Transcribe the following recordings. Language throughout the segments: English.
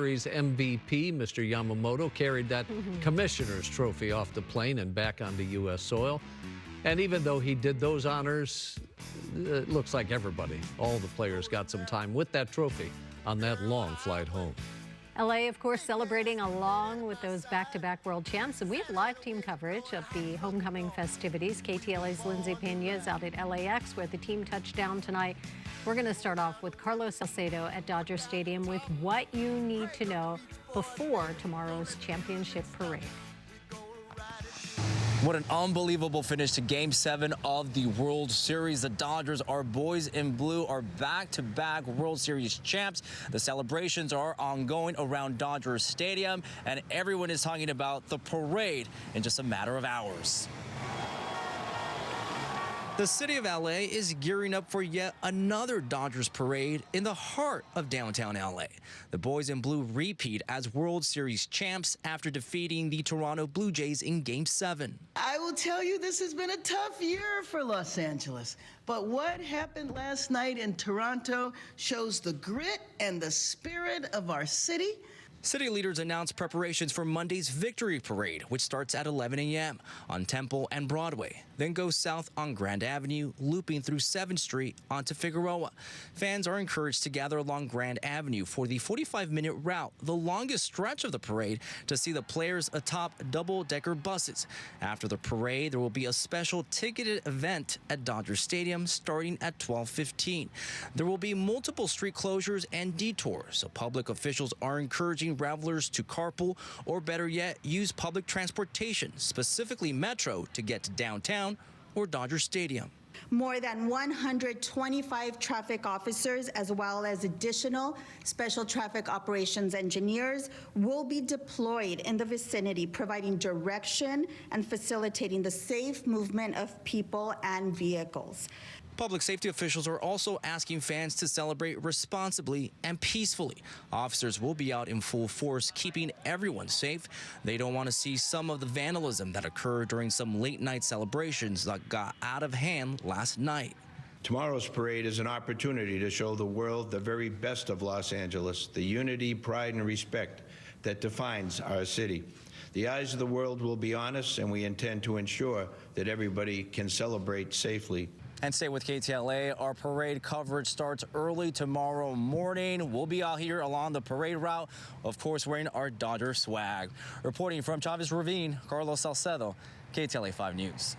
Series MVP, Mr. Yamamoto, carried that commissioner's trophy off the plane and back onto U.S. soil. And even though he did those honors, it looks like everybody, all the players got some time with that trophy on that long flight home. LA, of course, celebrating along with those back-to-back world champs. And we have live team coverage of the homecoming festivities. KTLA's Lindsay Pena is out at LAX where the team touched down tonight. We're going to start off with Carlos Salcedo at Dodger Stadium with what you need to know before tomorrow's championship parade. What an unbelievable finish to Game 7 of the World Series. The Dodgers, our boys in blue, are back-to-back World Series champs. The celebrations are ongoing around Dodger Stadium, and everyone is talking about the parade in just a matter of hours. The city of LA is gearing up for yet another Dodgers parade in the heart of downtown LA. The boys in blue repeat as World Series champs after defeating the Toronto Blue Jays in Game 7. I will tell you, this has been a tough year for Los Angeles. But what happened last night in Toronto shows the grit and the spirit of our city. City leaders announced preparations for Monday's Victory Parade, which starts at 11 a.m. on Temple and Broadway, then goes south on Grand Avenue, looping through 7th Street onto Figueroa. Fans are encouraged to gather along Grand Avenue for the 45-minute route, the longest stretch of the parade, to see the players atop double-decker buses. After the parade, there will be a special ticketed event at Dodger Stadium starting at 12:15. There will be multiple street closures and detours, so public officials are encouraging travelers to carpool or, better yet, use public transportation, specifically Metro, to get to downtown or Dodger Stadium. More than 125 traffic officers, as well as additional special traffic operations engineers, will be deployed in the vicinity, providing direction and facilitating the safe movement of people and vehicles. Public safety officials are also asking fans to celebrate responsibly and peacefully. Officers will be out in full force, keeping everyone safe. They don't want to see some of the vandalism that occurred during some late-night celebrations that got out of hand last night. Tomorrow's parade is an opportunity to show the world the very best of Los Angeles, the unity, pride, and respect that defines our city. The eyes of the world will be on us, and we intend to ensure that everybody can celebrate safely. And stay with KTLA. Our parade coverage starts early tomorrow morning. We'll be out here along the parade route, of course, wearing our Dodger swag. Reporting from Chavez Ravine, Carlos Salcedo, KTLA 5 News.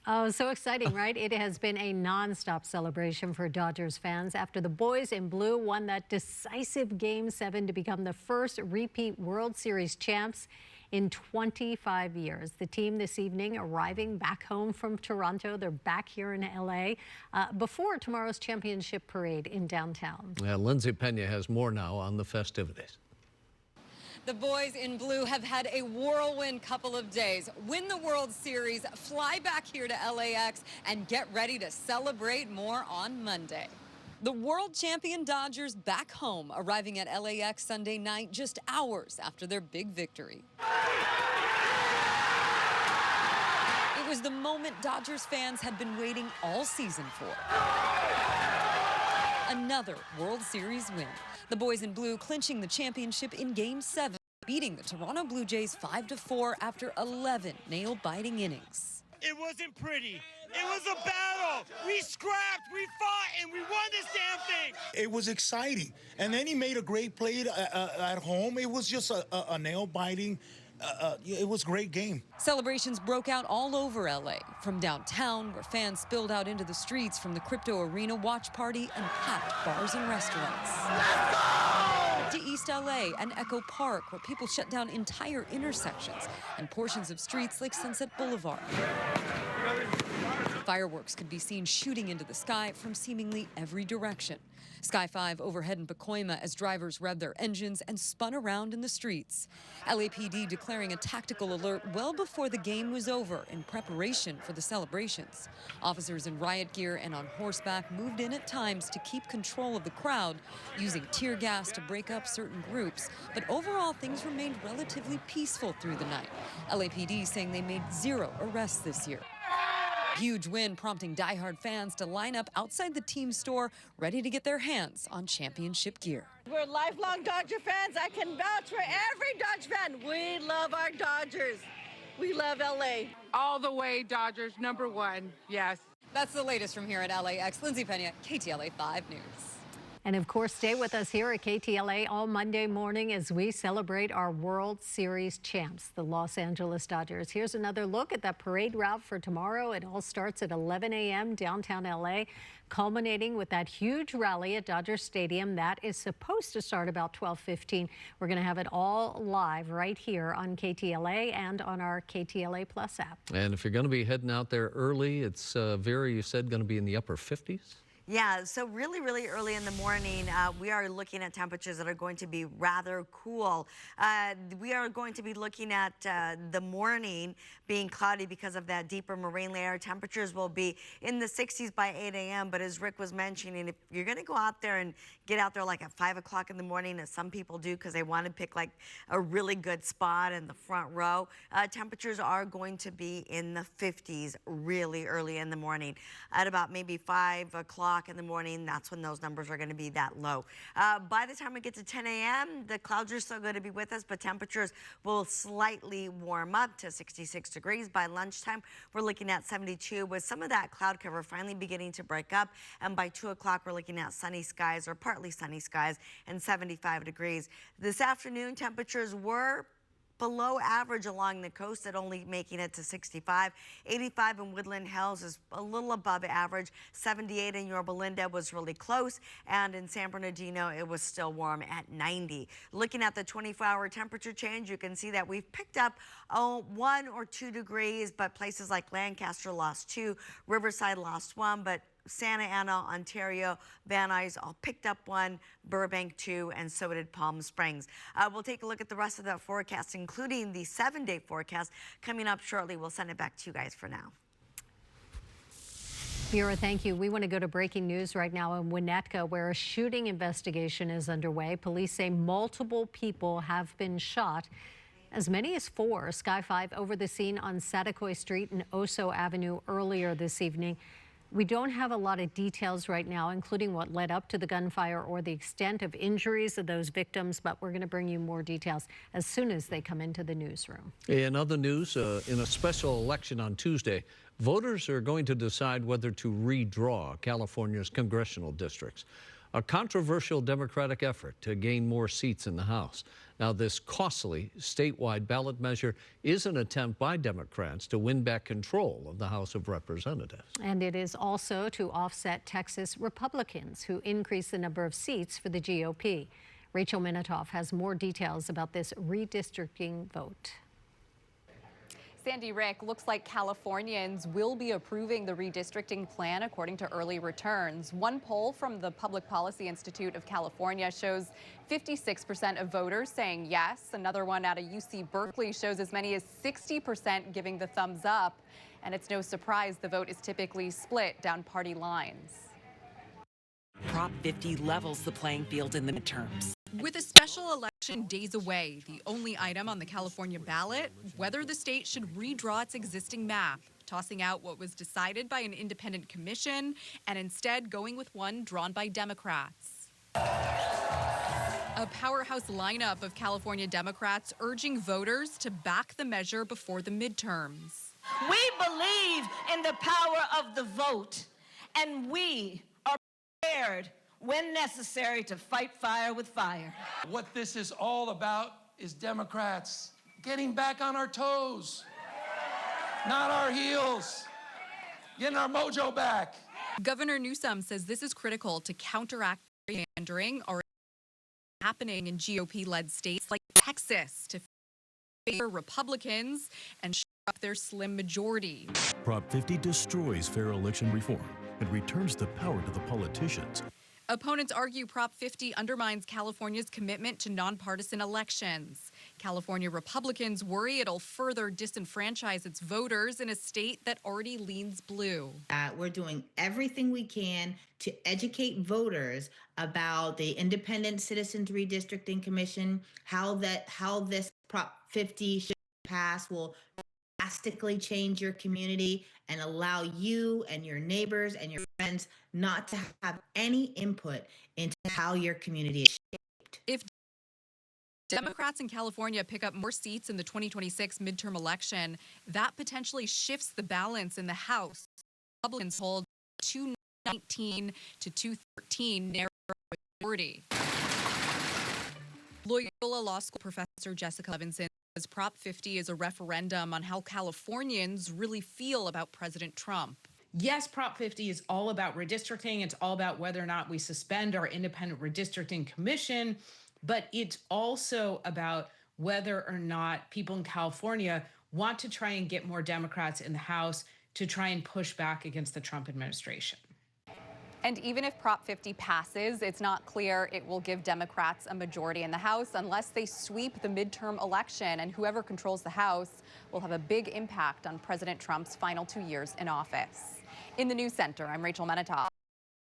Oh, so exciting, right? It has been a nonstop celebration for Dodgers fans after the boys in blue won that decisive Game 7 to become the first repeat World Series champs in 25 years. The team this evening arriving back home from Toronto. They're back here in LA before tomorrow's championship parade in downtown. Yeah, Lindsay Pena has more now on the festivities. The boys in blue have had a whirlwind couple of days. Win the World Series, fly back here to LAX, and get ready to celebrate more on Monday. The world champion Dodgers back home, arriving at LAX Sunday night just hours after their big victory. It was the moment Dodgers fans had been waiting all season for. Another World Series win. The boys in blue clinching the championship in Game 7, beating the Toronto Blue Jays 5-4 after 11 nail-biting innings. It wasn't pretty. It was a battle. We scrapped, we fought, and we won this damn thing. It was exciting. And then he made a great play at home. It was just a nail-biting. It was a great game. Celebrations broke out all over LA, from downtown, where fans spilled out into the streets from the Crypto Arena watch party and packed bars and restaurants. Let's go! To East LA and Echo Park, where people shut down entire intersections and portions of streets like Sunset Boulevard. Fireworks could be seen shooting into the sky from seemingly every direction. Sky 5 overhead in Pacoima as drivers revved their engines and spun around in the streets. LAPD declaring a tactical alert well before the game was over in preparation for the celebrations. Officers in riot gear and on horseback moved in at times to keep control of the crowd, using tear gas to break up certain groups. But overall, things remained relatively peaceful through the night. LAPD saying they made 0 arrests this year. Huge win prompting diehard fans to line up outside the team store ready to get their hands on championship gear. We're lifelong Dodger fans. I can vouch for every Dodger fan. We love our Dodgers. We love LA. All the way Dodgers, #1, yes. That's the latest from here at LAX. Lindsay Pena, KTLA 5 News. And of course, stay with us here at KTLA all Monday morning as we celebrate our World Series champs, the Los Angeles Dodgers. Here's another look at that parade route for tomorrow. It all starts at 11 a.m. downtown LA, culminating with that huge rally at Dodger Stadium. That is supposed to start about 12:15. We're going to have it all live right here on KTLA and on our KTLA Plus app. And if you're going to be heading out there early, it's Vera, you said, going to be in the upper 50s? Yeah, so really, really early in the morning, we are looking at temperatures that are going to be rather cool. We are going to be looking at the morning being cloudy because of that deeper marine layer. Temperatures will be in the 60s by 8 a.m. But as Rick was mentioning, if you're going to go out there and get out there like at 5 o'clock in the morning, as some people do because they want to pick like a really good spot in the front row, temperatures are going to be in the 50s really early in the morning. At about maybe 5 o'clock in the morning, that's when those numbers are going to be that low. By the time we get to 10 a.m., the clouds are still going to be with us, but temperatures will slightly warm up to 66 degrees. By lunchtime, we're looking at 72 with some of that cloud cover finally beginning to break up. And by 2 o'clock, we're looking at sunny skies or partly sunny skies and 75 degrees. This afternoon, temperatures were below average along the coast at only making it to 65. 85 in Woodland Hills is a little above average. 78 in Yorba Linda was really close. And in San Bernardino, it was still warm at 90. Looking at the 24-hour temperature change, you can see that we've picked up 1 or 2 degrees, but places like Lancaster lost 2, Riverside lost 1, but Santa Ana, Ontario, Van Nuys all picked up 1, Burbank 2, and so did Palm Springs. We'll take a look at the rest of that forecast, including the 7-day forecast coming up shortly. We'll send it back to you guys for now. Vera, thank you. We want to go to breaking news right now in Winnetka, where a shooting investigation is underway. Police say multiple people have been shot. As many as 4. Sky 5 over the scene on Satakoy Street and Oso Avenue earlier this evening. We don't have a lot of details right now, including what led up to the gunfire or the extent of injuries of those victims, but we're going to bring you more details as soon as they come into the newsroom. In other news, in a special election on Tuesday, voters are going to decide whether to redraw California's congressional districts, a controversial Democratic effort to gain more seats in the House. Now, this costly statewide ballot measure is an attempt by Democrats to win back control of the House of Representatives. And it is also to offset Texas Republicans who increase the number of seats for the GOP. Rachel Minatoff has more details about this redistricting vote. Sandy, Rick, looks like Californians will be approving the redistricting plan according to early returns. One poll from the Public Policy Institute of California shows 56% of voters saying yes. Another one out of UC Berkeley shows as many as 60% giving the thumbs up. And it's no surprise the vote is typically split down party lines. Prop 50 levels the playing field in the midterms. With a special election days away, the only item on the California ballot, whether the state should redraw its existing map, tossing out what was decided by an independent commission and instead going with one drawn by Democrats. A powerhouse lineup of California Democrats urging voters to back the measure before the midterms. We believe in the power of the vote, and we are prepared when necessary to fight fire with fire. What this is all about is Democrats getting back on our toes, not our heels, getting our mojo back. Governor Newsom says this is critical to counteract gerrymandering already happening in GOP-led states like Texas to favor Republicans and up their slim majority. Prop 50 destroys fair election reform and returns the power to the politicians. Opponents argue Prop 50 undermines California's commitment to nonpartisan elections. California Republicans worry it'll further disenfranchise its voters in a state that already leans blue. We're doing everything we can to educate voters about the Independent Citizens Redistricting Commission, how this Prop 50 should pass will drastically change your community and allow you and your neighbors and your friends not to have any input into how your community is shaped. If Democrats in California pick up more seats in the 2026 midterm election, that potentially shifts the balance in the House. Republicans hold 219 to 213 narrow majority. Loyola Law School professor Jessica Levinson says Prop 50 is a referendum on how Californians really feel about President Trump. Yes, Prop 50 is all about redistricting. It's all about whether or not we suspend our independent redistricting commission, but it's also about whether or not people in California want to try and get more Democrats in the House to try and push back against the Trump administration. And even if Prop 50 passes, it's not clear it will give Democrats a majority in the House unless they sweep the midterm election, and whoever controls the House will have a big impact on President Trump's final 2 years in office. In the News Center, I'm Rachel Menitoff.